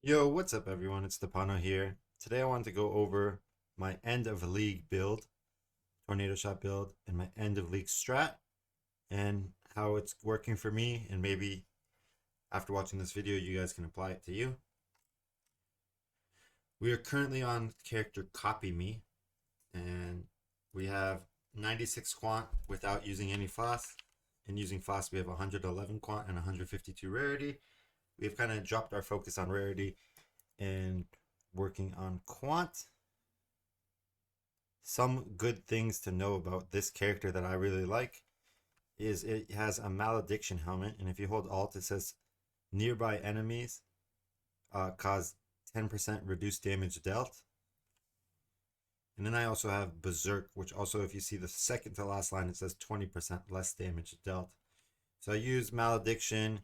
Yo, what's up everyone? It's Stepano here. Today I wanted to go over my end of league build, tornado shot build, and my end of league strat, and how it's working for me, and maybe after watching this video you guys can apply it to you. We are currently on character Copy Me, and we have 96 quant without using any FOSS, and using FOSS we have 111 quant and 152 rarity. We've kind of dropped our focus on rarity and working on quant. Some good things to know about this character that I really like is it has a malediction helmet, and if you hold alt it says nearby enemies cause 10% reduced damage dealt. And then I also have Berserk, which also, if you see the second to last line, it says 20% less damage dealt. So I use malediction,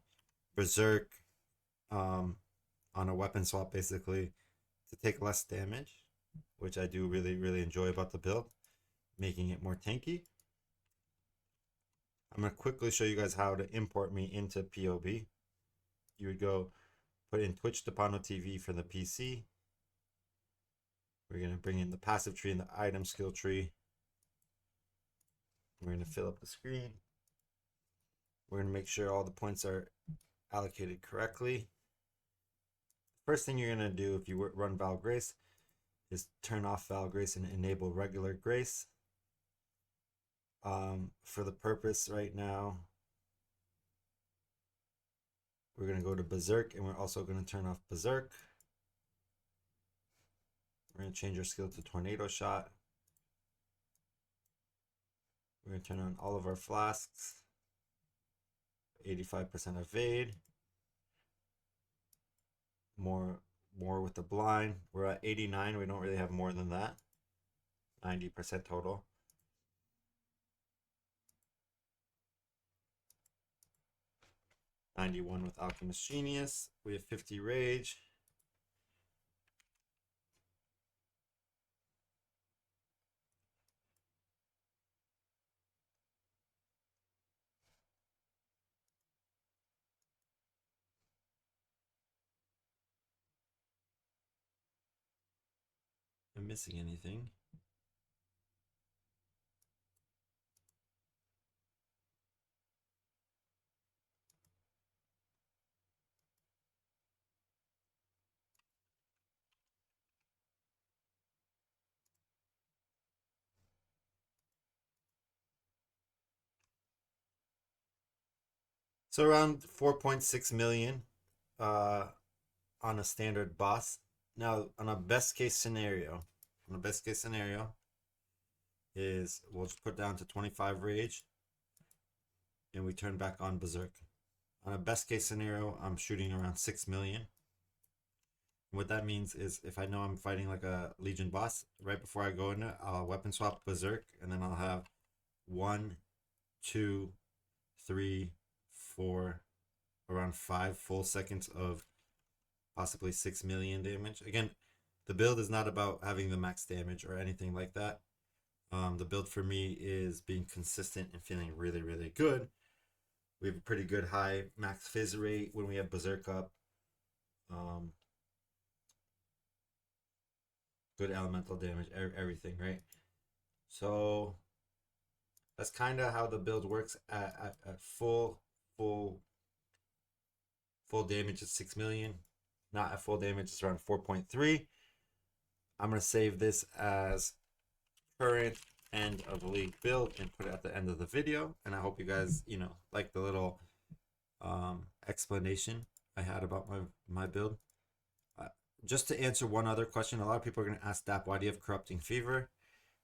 Berserk on a weapon swap basically to take less damage, which I do really enjoy about the build, making it more tanky. I'm going to quickly show you guys how to import me into POB. You would go put in Twitch Stepano TV for the PC. We're going to bring in the passive tree and the item skill tree. We're going to fill up the screen. We're going to make sure all the points are allocated correctly. First thing you're going to do if you run Val Grace is turn off Val Grace and enable regular Grace. For the purpose right now, we're going to go to Berserk, and we're also going to turn off Berserk. We're going to change our skill to Tornado Shot. We're going to turn on all of our flasks. 85% evade. More with the blind. We're at 89. We don't really have more than that. 90% total. $91 with Alchemist Genius. We have 50 rage. Am I missing anything? So around 4.6 million on a standard boss. Now on a best case scenario, is we'll just put down to 25 rage and we turn back on Berserk. On a best case scenario, I'm shooting around 6 million. What that means is if I know I'm fighting like a Legion boss, right before I go in it, I'll weapon swap Berserk, and then I'll have 1, 2, 3, 4, around 5 full seconds of possibly 6 million damage. Again, the build is not about having the max damage or anything like that. The build for me is being consistent and feeling really good. We have a pretty good high max fizz rate when we have Berserk up. Good elemental damage, everything, right? So that's kind of how the build works at full damage at 6 million. Not at full damage, it's around 4.3. I'm going to save this as current end of league build and put it at the end of the video. And I hope you guys, like the little explanation I had about my build. Just to answer one other question, a lot of people are going to ask Dap, why do you have Corrupting Fever?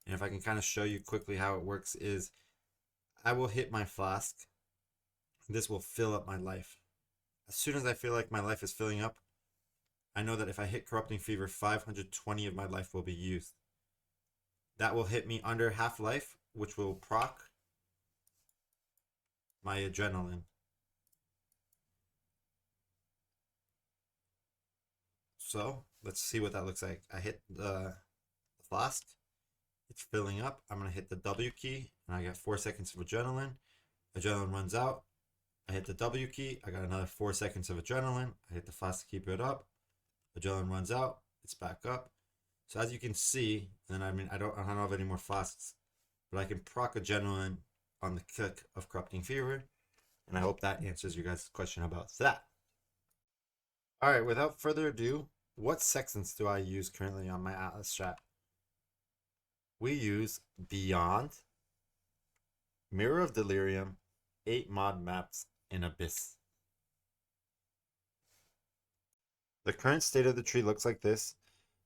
And if I can kind of show you quickly how it works is I will hit my flask. This will fill up my life. As soon as I feel like my life is filling up, I know that if I hit Corrupting Fever, 520 of my life will be used. That will hit me under half life, which will proc my adrenaline. So let's see what that looks like. I hit the flask. It's filling up. I'm going to hit the W key, and I got 4 seconds of adrenaline. Adrenaline runs out. I hit the W key. I got another 4 seconds of adrenaline. I hit the flask to keep it up. Adrenaline runs out, it's back up. So as you can see, and I mean I don't have any more flasks, but I can proc Adrenaline on the kick of Corrupting Fever, and I hope that answers you guys' question about that. All right, without further ado, what sextants do I use currently on my Atlas strat? We use Beyond, Mirror of Delirium, 8 mod maps, and Abyss. The current state of the tree looks like this.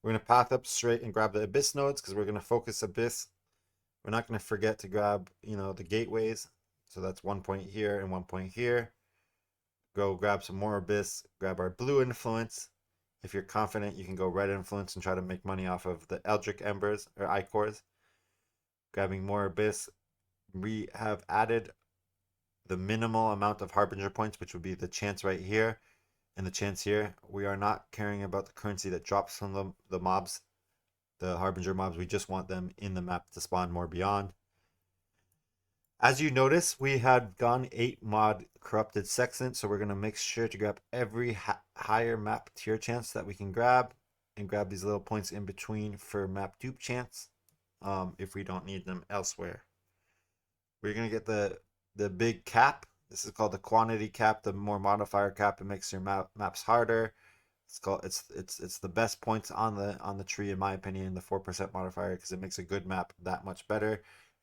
We're going to path up straight and grab the Abyss nodes because we're going to focus Abyss. We're not going to forget to grab, the gateways. So that's 1 point here and 1 point here. Go grab some more Abyss, grab our blue influence. If you're confident, you can go red influence and try to make money off of the Eldritch Embers or Icors. Grabbing more Abyss. We have added the minimal amount of Harbinger points, which would be the chance right here and the chance here. We are not caring about the currency that drops from the mobs, the Harbinger mobs. We just want them in the map to spawn more Beyond. As you notice, we had gone 8 mod Corrupted Sextant, so we're going to make sure to grab every higher map tier chance that we can grab, and grab these little points in between for map dupe chance if we don't need them elsewhere. We're going to get the big cap. This is called the quantity cap, the more modifier cap. It makes your maps harder. It's the best points on the tree, in my opinion, the 4% modifier, because it makes a good map that much better.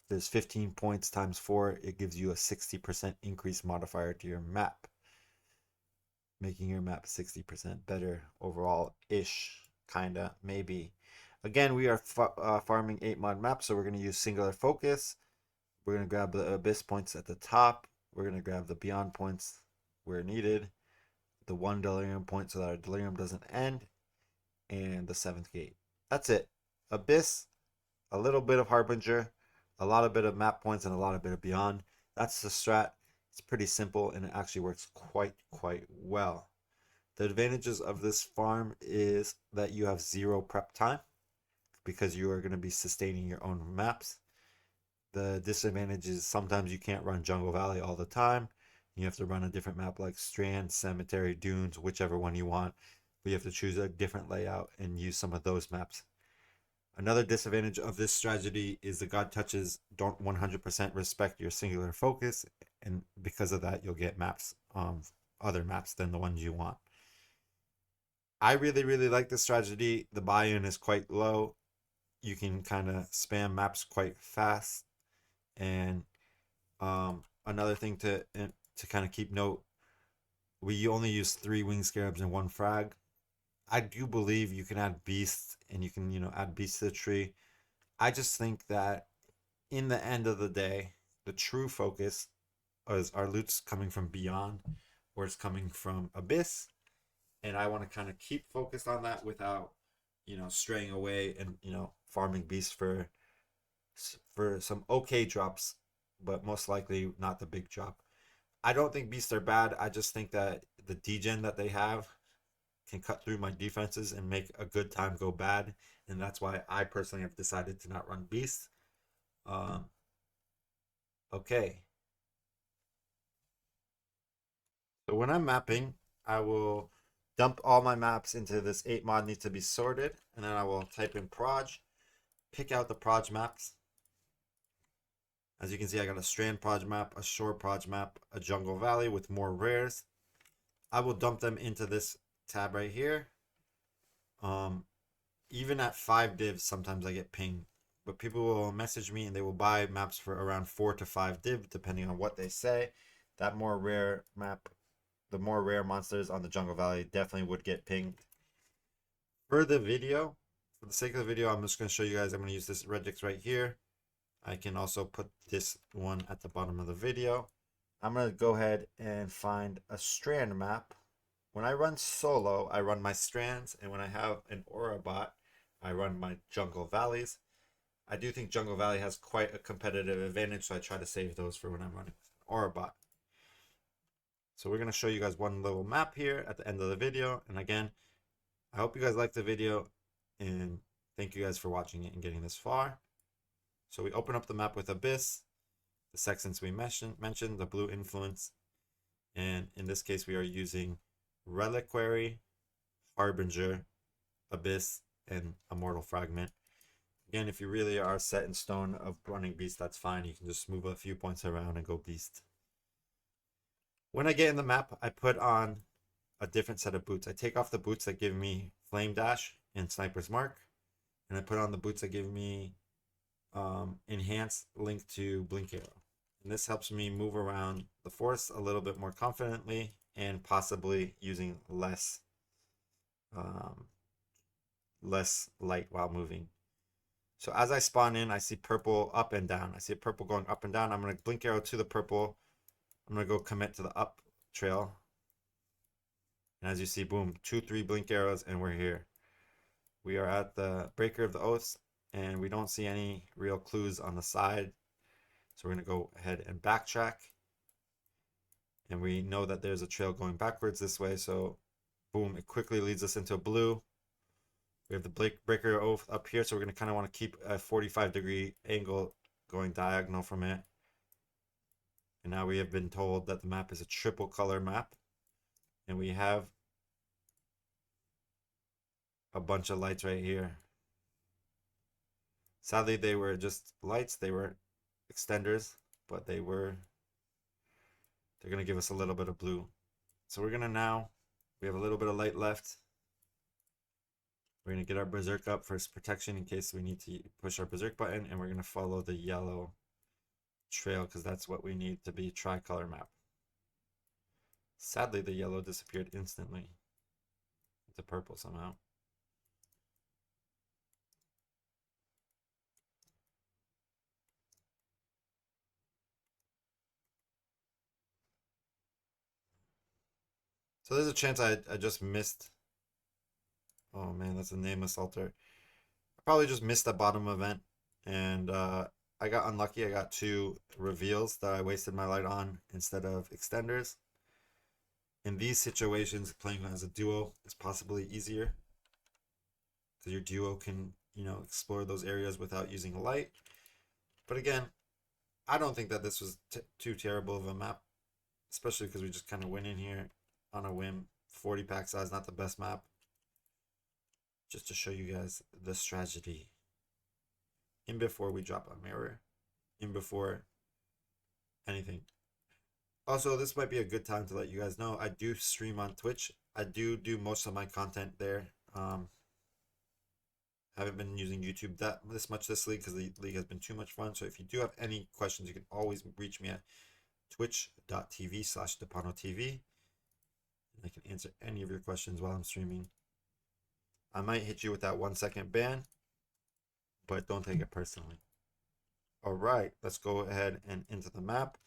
There's 15 points times 4. It gives you a 60% increase modifier to your map, making your map 60% better overall-ish, kinda, maybe. Again, we are farming 8 mod maps, so we're going to use singular focus. We're going to grab the Abyss points at the top. We're going to grab the Beyond points where needed. The 1 Delirium point so that our Delirium doesn't end. And the 7th gate. That's it. Abyss, a little bit of Harbinger, a lot of bit of map points, and a lot of bit of Beyond. That's the strat. It's pretty simple, and it actually works quite well. The advantages of this farm is that you have 0 prep time because you are going to be sustaining your own maps. The disadvantage is sometimes you can't run Jungle Valley all the time. You have to run a different map like Strand, Cemetery, Dunes, whichever one you want. But you have to choose a different layout and use some of those maps. Another disadvantage of this strategy is the God Touches don't 100% respect your singular focus, and because of that, you'll get maps, other maps than the ones you want. I really like this strategy. The buy-in is quite low. You can kind of spam maps quite fast. And another thing to kind of keep note, we only use 3 Wing Scarabs and 1 frag. I do believe you can add beasts, and you can add beasts to the tree. I just think that in the end of the day, the true focus is our loot's coming from Beyond, or it's coming from Abyss, and I want to kind of keep focused on that without straying away and farming beasts for some okay drops, but most likely not the big drop. I don't think beasts are bad. I just think that the degen that they have can cut through my defenses and make a good time go bad, and that's why I personally have decided to not run beasts. Okay. So when I'm mapping, I will dump all my maps into this 8 mod needs to be sorted, and then I will type in proj, pick out the proj maps. As you can see, I got a Strand proj map, a Shore proj map, a Jungle Valley with more rares. I will dump them into this tab right here. Even at 5 divs, sometimes I get pinged, but people will message me and they will buy maps for around 4 to 5 div, depending on what they say. That more rare map, the more rare monsters on the Jungle Valley definitely would get pinged. For the video, for the sake of the video, I'm just going to show you guys. I'm going to use this regex right here. I can also put this one at the bottom of the video. I'm going to go ahead and find a Strand map. When I run solo, I run my Strands, and when I have an Aura bot, I run my Jungle Valleys. I do think Jungle Valley has quite a competitive advantage, so I try to save those for when I'm running Aura bot. So we're going to show you guys one little map here at the end of the video. And again, I hope you guys liked the video, and thank you guys for watching it and getting this far. So we open up the map with Abyss, the sextants we mentioned, the blue influence, and in this case we are using Reliquary, Harbinger, Abyss, and a Mortal Fragment. Again, if you really are set in stone of running Beast, that's fine. You can just move a few points around and go Beast. When I get in the map, I put on a different set of boots. I take off the boots that give me Flame Dash and Sniper's Mark, and I put on the boots that give me Enhanced Link to Blink Arrow. And this helps me move around the forest a little bit more confidently and possibly using less light while moving. So as I spawn in, I see purple up and down. I see a purple going up and down. I'm going to blink arrow to the purple. I'm going to go commit to the up trail. And as you see, boom, 2-3 blink arrows, and we're here. We are at the Breaker of the Oaths, and we don't see any real clues on the side. So we're going to go ahead and backtrack. And we know that there's a trail going backwards this way, so boom, it quickly leads us into a blue. We have the Breaker Oath up here, so we're going to kind of want to keep a 45-degree angle going diagonal from it. And now we have been told that the map is a triple color map. And we have a bunch of lights right here. Sadly, they were just lights. They were extenders, but they're going to give us a little bit of blue. So we're going to now, we have a little bit of light left. We're going to get our Berserk up for protection in case we need to push our Berserk button, and we're going to follow the yellow trail because that's what we need to be tricolor map. Sadly, the yellow disappeared instantly into purple somehow. So there's a chance I just missed. Oh man, that's a nameless altar. I probably just missed the bottom event, and I got unlucky. I got 2 reveals that I wasted my light on instead of extenders. In these situations, playing as a duo is possibly easier because your duo can, explore those areas without using a light. But again, I don't think that this was too terrible of a map, especially because we just kind of went in here on a whim. 40 pack size, not the best map. Just to show you guys the strategy. In before we drop a mirror. In before anything. Also, this might be a good time to let you guys know I do stream on Twitch. I do most of my content there. Haven't been using YouTube this much this league because the league has been too much fun. So if you do have any questions, you can always reach me at twitch.tv/DePanoTV. And I can answer any of your questions while I'm streaming. I might hit you with that 1-second ban, but don't take it personally. All right, let's go ahead and into the map.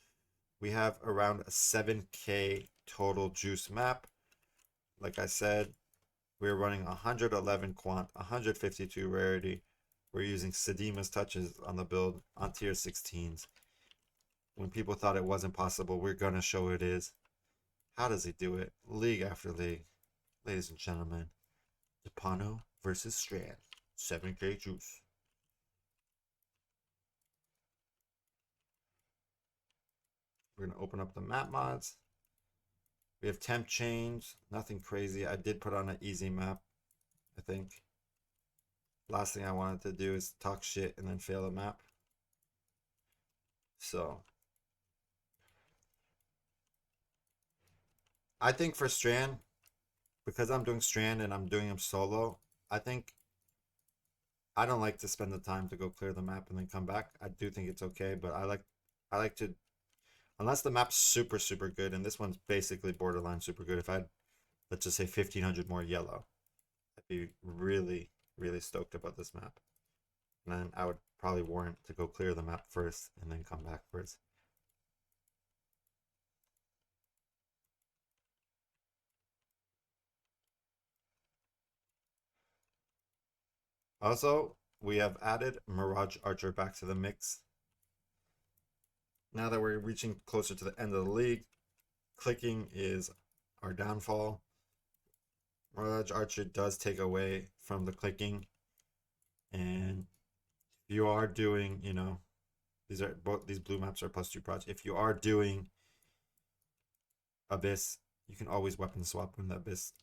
We have around a 7K total juice map. Like I said, we're running 111 quant, 152 rarity. We're using Sedima's touches on the build on tier 16s. When people thought it wasn't possible, we're going to show it is. How does he do it? League after league. Ladies and gentlemen, Depano versus Strand. 7K juice. We're going to open up the map mods. We have temp change. Nothing crazy. I did put on an easy map, I think. Last thing I wanted to do is talk shit and then fail a map. So I think for Strand, because I'm doing Strand and I'm doing him solo, I don't like to spend the time to go clear the map and then come back. I do think it's okay, but I like to, unless the map's super good, and this one's basically borderline super good. If I had, let's just say 1500 more yellow, I'd be really stoked about this map. And then I would probably warrant to go clear the map first and then come backwards. Also, we have added Mirage Archer back to the mix. Now that we're reaching closer to the end of the league, clicking is our downfall. Mirage Archer does take away from the clicking, and if you are doing, these blue maps are +2 proj. If you are doing Abyss, you can always weapon swap when the Abyss,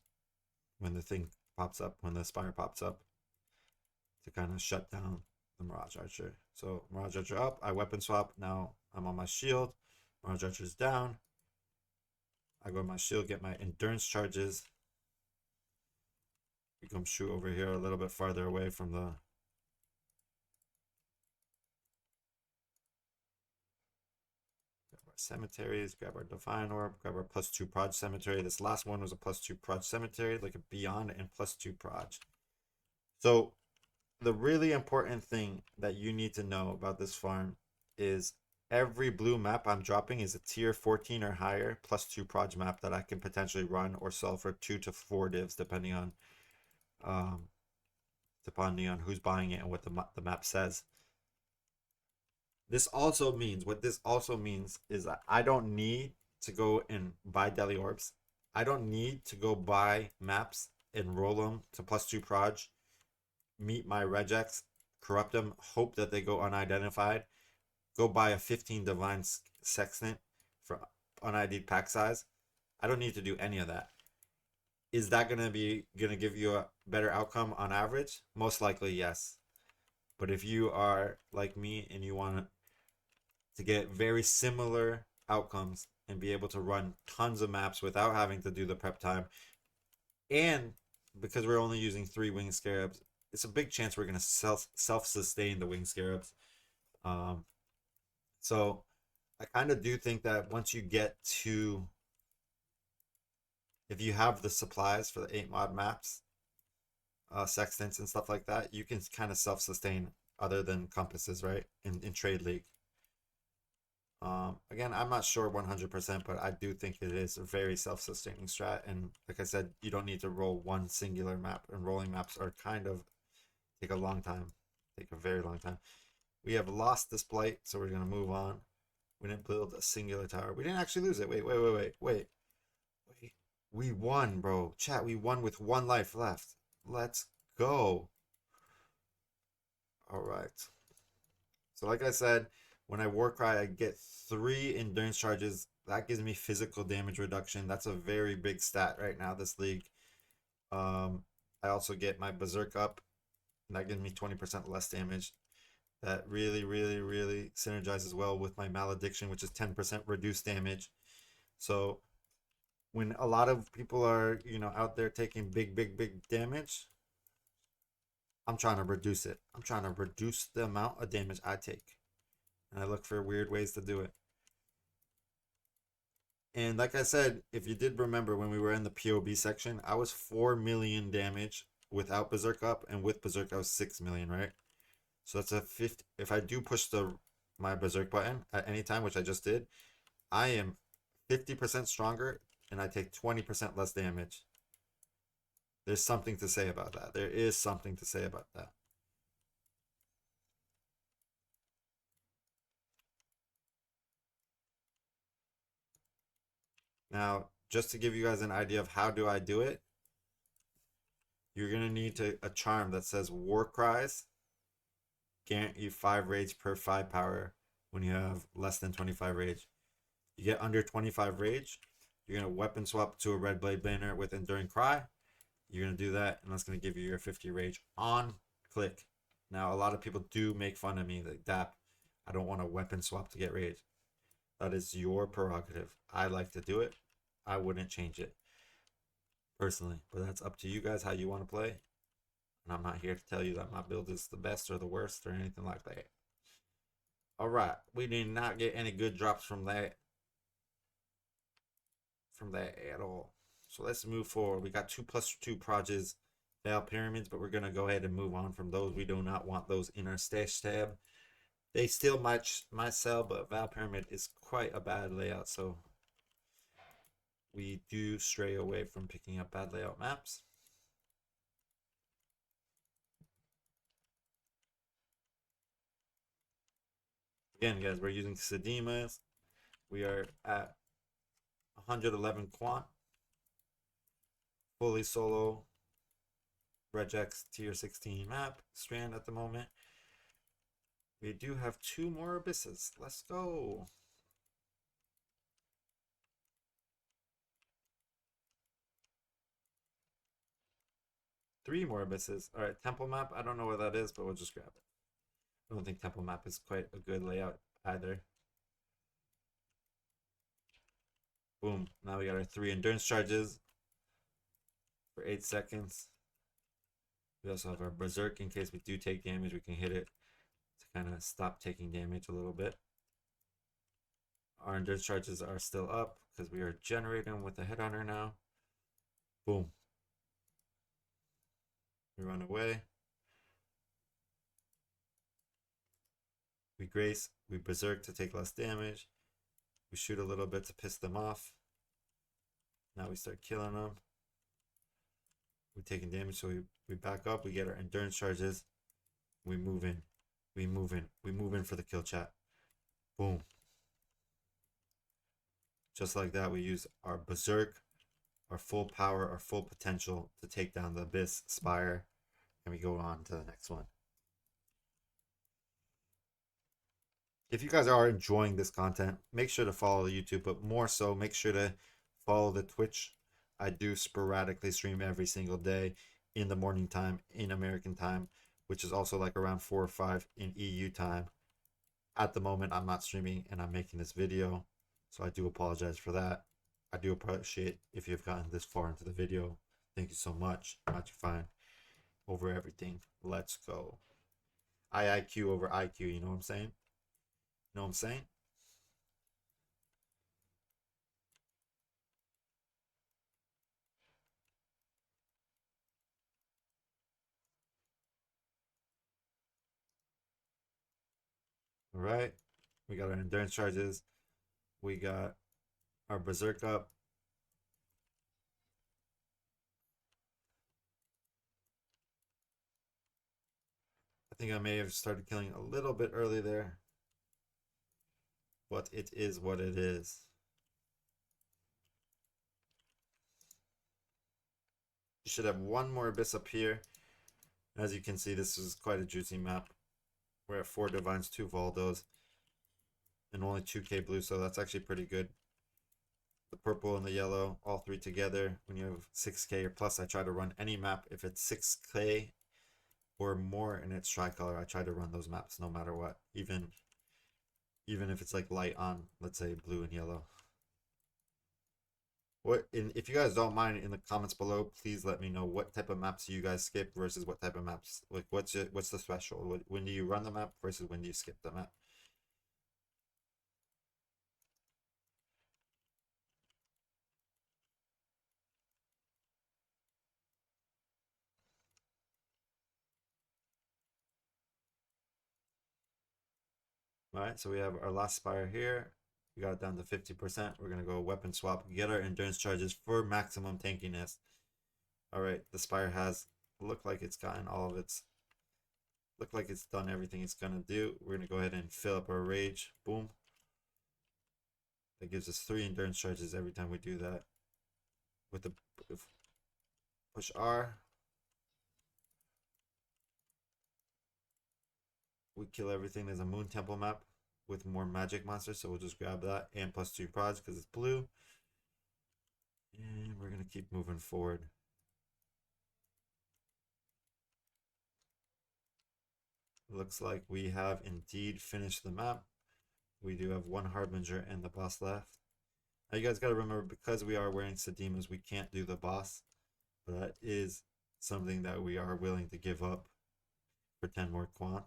when the thing pops up, when the Spire pops up, to kind of shut down the Mirage Archer. So Mirage Archer up, I weapon swap. Now I'm on my shield. Mirage Archer's down. I go to my shield, get my endurance charges. We come shoot over here a little bit farther away from the cemeteries, grab our Divine Orb, grab our +2 Proj Cemetery. This last one was a +2 Proj Cemetery, like a Beyond and +2 Proj. So the really important thing that you need to know about this farm is every blue map I'm dropping is a tier 14 or higher +2 Proj map that I can potentially run or sell for 2 to 4 divs depending on who's buying it and what the map says. This also means, what this also means is that I don't need to go and buy Deli Orbs. I don't need to go buy maps and roll them to +2 Proj, meet my regex, corrupt them, hope that they go unidentified, go buy a 15 Divine Sextant for unID'd pack size. I don't need to do any of that. Is that gonna give you a better outcome on average? Most likely, yes. But if you are like me and you want to get very similar outcomes and be able to run tons of maps without having to do the prep time, and because we're only using 3 Winged Scarabs, it's a big chance we're going to self-sustain the Winged Scarabs. So I kind of do think that once you get to, if you have the supplies for the 8 mod maps, sextants and stuff like that, you can kind of self-sustain other than compasses, right? In Trade League. Again, I'm not sure 100%, but I do think it is a very self-sustaining strat. And like I said, you don't need to roll one singular map, and rolling maps are kind of take a long time, take a very long time. We have lost this blight, so we're gonna move on. We didn't build a singular tower. We didn't actually lose it. Wait. We won, bro. Chat, we won with 1 life left. Let's go. All right. So like I said, when I Warcry, I get 3 endurance charges. That gives me physical damage reduction. That's a very big stat right now, this league. I also get my Berserk up. And that gives me 20% less damage. That really synergizes well with my Malediction, which is 10% reduced damage. So when a lot of people are, out there taking big damage, I'm trying to reduce it. I'm trying to reduce the amount of damage I take. And I look for weird ways to do it. And like I said, if you did remember when we were in the POB section, I was 4 million damage without Berserk up, and with Berserk I was 6 million, right? So that's a 50. If I do push my Berserk button at any time, which I just did, I am 50% stronger and I take 20% less damage. There's something to say about that. There is something to say about that. Now, just to give you guys an idea of how do I do it, you're going to need a charm that says War Cries, guarantee you 5 rage per 5 power when you have less than 25 rage. You get under 25 rage, you're going to weapon swap to a Red Blade Banner with Enduring Cry. You're going to do that, and that's going to give you your 50 rage on click. Now, a lot of people do make fun of me, like, Dap, I don't want to weapon swap to get rage. That is your prerogative. I like to do it. I wouldn't change it personally, but that's up to you guys how you want to play. And I'm not here to tell you that my build is the best or the worst or anything like that. All right, we did not get any good drops from that at all. So let's move forward. We got 2+2 Projes, Val Pyramids, but we're gonna go ahead and move on from those. We do not want those in our stash tab. They still might sell, but Val Pyramid is quite a bad layout, so we do stray away from picking up bad layout maps. Again, guys, we're using Sedimas. We are at 111 quant. Fully solo regex tier 16 map strand at the moment. We do have 2 more abysses. Let's go. 3 more abysses. All right, temple map. I don't know what that is, but we'll just grab it. I don't think temple map is quite a good layout either. Boom. Now we got our 3 endurance charges for 8 seconds. We also have our berserk in case we do take damage. We can hit it to kind of stop taking damage a little bit. Our endurance charges are still up because we are generating with the headhunter now. Boom. We run away. We grace. We berserk to take less damage. We shoot a little bit to piss them off. Now we start killing them. We're taking damage, so we back up. We get our endurance charges. We move in. We move in. We move in for the kill chat. Boom. Just like that, we use our berserk, our full power, our full potential to take down the abyss spire, and we go on to the next one. If you guys are enjoying this content, make sure to follow the YouTube, but more so, make sure to follow the Twitch. I do sporadically stream every single day in the morning time in American time, which is also like around 4 or 5 in EU time. At the moment, I'm not streaming and I'm making this video, so I do apologize for that. I do appreciate if you've gotten this far into the video. Thank you so much. Magic Find over everything. Let's go. IIQ over IQ, you know what I'm saying? You know what I'm saying? All right. We got our endurance charges. We got our berserk up. I think I may have started killing a little bit early there, but it is what it is. You should have one more abyss up here. As you can see, this is quite a juicy map. We're at 4 divines, 2 Valdos, and only 2k blue, so that's actually pretty good. The purple and the yellow, all 3 together. When you have 6k or plus, I try to run any map. If it's 6k or more and it's tricolor, I try to run those maps no matter what. Even if it's like light on, let's say blue and yellow. If you guys don't mind, in the comments below, please let me know what type of maps you guys skip versus what type of maps. Like, what's the threshold? When do you run the map versus when do you skip the map? All right, so we have our last spire here. We got it down to 50%. We're gonna go weapon swap, get our endurance charges for maximum tankiness. All right, the spire has looked like it's gotten all of its. Look like it's done everything it's gonna do. We're gonna go ahead and fill up our rage. Boom. That gives us 3 endurance charges every time we do that. With the push R, we kill everything. There's a moon temple map with more magic monsters, so we'll just grab that and plus 2 prods because it's blue. And we're gonna keep moving forward. Looks like we have indeed finished the map. We do have 1 harbinger and the boss left. Now you guys gotta remember, because we are wearing Sedimas, we can't do the boss, but that is something that we are willing to give up for 10 more quant.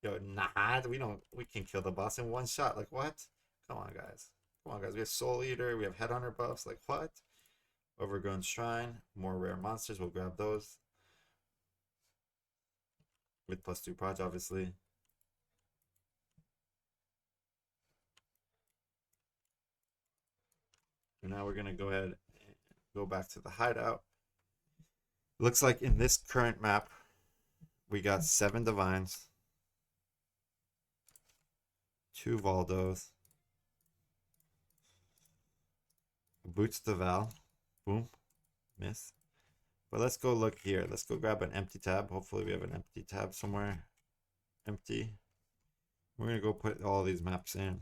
Yo, nah, we can kill the boss in 1 shot. Like, what? Come on, guys. Come on, guys. We have Soul Eater, we have Headhunter buffs. Like, what? Overgrown Shrine, more rare monsters. We'll grab those. With plus 2 prods, obviously. And now we're going to go ahead and go back to the hideout. Looks like in this current map, we got 7 divines, 2 Valdos, Boots the Val. Boom. Miss. But let's go look here. Let's go grab an empty tab. Hopefully we have an empty tab somewhere. Empty. We're going to go put all these maps in.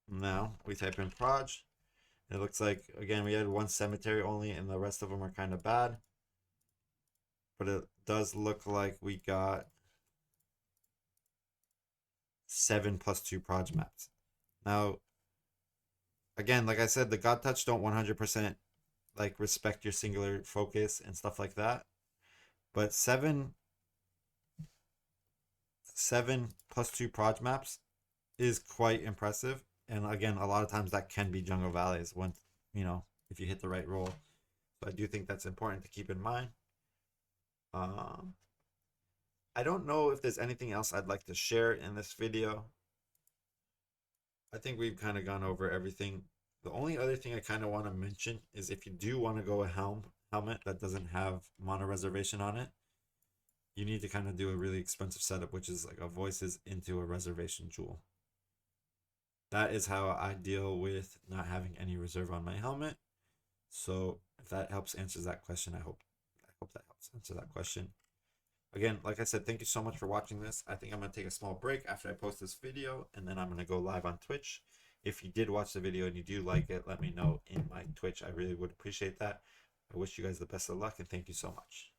Now we type in proj. It looks like, again, we had one cemetery only and the rest of them are kind of bad. But it does look like we got 7 + 2 proj maps. Now, again, like I said, the God Touch don't 100% like respect your singular focus and stuff like that. But 7 + 2 proj maps is quite impressive. And again, a lot of times that can be jungle valleys when, if you hit the right roll. So I do think that's important to keep in mind. I don't know if there's anything else I'd like to share in this video. I think we've kind of gone over everything. The only other thing I kind of want to mention is if you do want to go a helmet that doesn't have mono reservation on it, you need to kind of do a really expensive setup, which is like a voices into a reservation jewel. That is how I deal with not having any reserve on my helmet. So if that helps answer that question, I hope that helps answer that question. Again, like I said, thank you so much for watching this. I think I'm going to take a small break after I post this video, and then I'm going to go live on Twitch. If you did watch the video and you do like it, let me know in my Twitch. I really would appreciate that. I wish you guys the best of luck, and thank you so much.